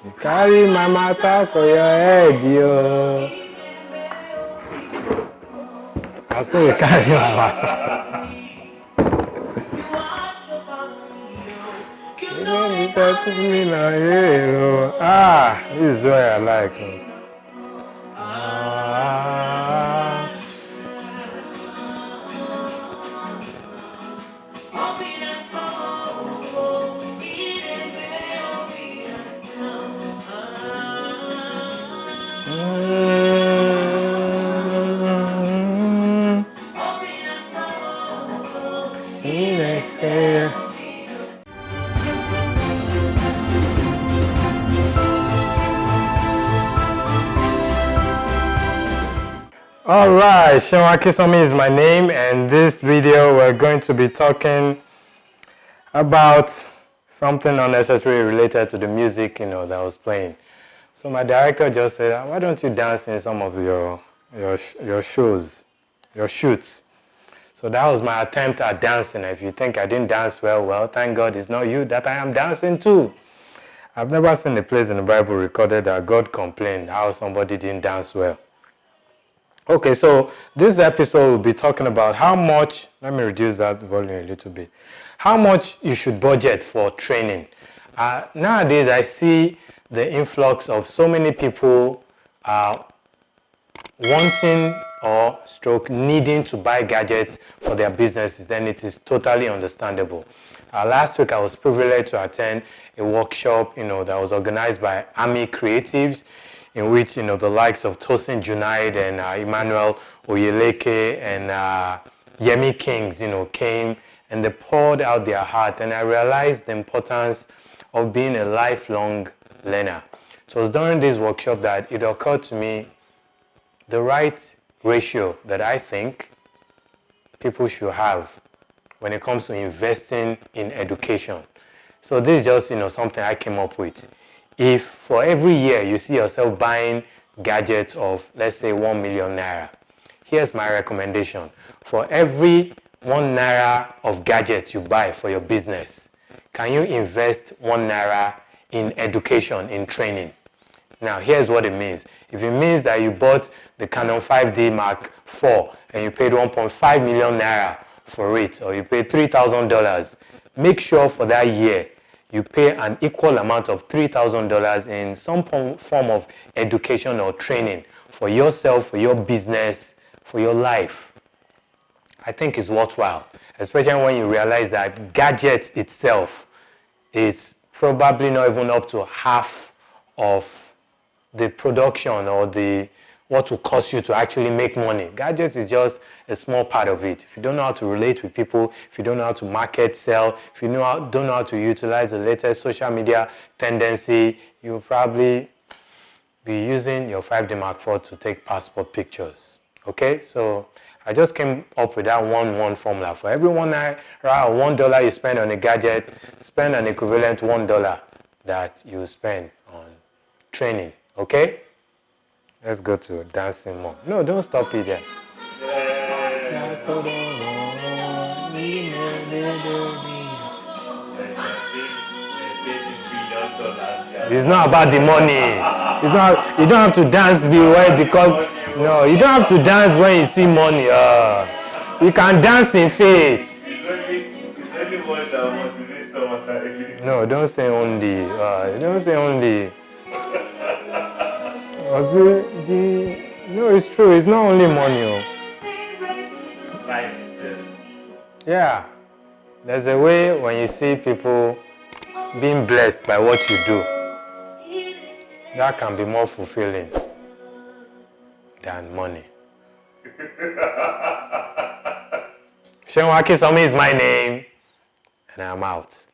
You carry my matter for your head, yo. I say you carry my matter. Ah, this is what I like. Ah. All right, Sean Akisomi is my name, and this video we're going to be talking about something unnecessarily related to the music, that I was playing. So my director just said, "Why don't you dance in some of your shows, your shoots?" So that was my attempt at dancing. If you think I didn't dance well, thank God it's not you that I am dancing to. I've never seen a place in the Bible recorded that God complained how somebody didn't dance well. Okay, so this episode will be talking about how much, let me reduce that volume a little bit, how much you should budget for training. Nowadays, I see the influx of so many people wanting or needing to buy gadgets for their businesses. Then it is totally understandable. Last week, I was privileged to attend a workshop, that was organized by Army Creatives, in which, the likes of Tosin Junaid and Emmanuel Oyeleke and Yemi Kings, came and they poured out their heart. And I realized the importance of being a lifelong learner. So it was during this workshop that it occurred to me the right ratio that I think people should have when it comes to investing in education. So this is just, something I came up with. If for every year you see yourself buying gadgets of, let's say, 1 million naira, here's my recommendation. For every 1 naira of gadgets you buy for your business, can you invest 1 naira in education, in training? Now, here's what it means. If it means that you bought the Canon 5D Mark IV and you paid 1.5 million naira for it, or you paid $3,000, make sure for that year you pay an equal amount of $3,000 in some form of education or training for yourself, for your business, for your life. I think it's worthwhile, especially when you realize that gadget itself is probably not even up to half of the production or what will cost you to actually make money. Gadgets is just a small part of it. If you don't know how to relate with people, if you don't know how to market, sell, if you don't know how to utilize the latest social media tendency, you'll probably be using your 5D Mark IV to take passport pictures. Okay, so I just came up with that 1-1 formula. For every 1 naira or $1 you spend on a gadget, spend an equivalent $1 that you spend on training. Okay? Let's go to dancing more. No, don't stop it there. It's not about the money. It's not. You don't have to dance because no, you don't have to dance when you see money. You can dance in faith. It's only one that motivates someone. No, don't say only. Don't say only. No, it's true. It's not only money. Life itself. Yeah. There's a way when you see people being blessed by what you do, that can be more fulfilling than money. Sean Akisomi is my name, and I'm out.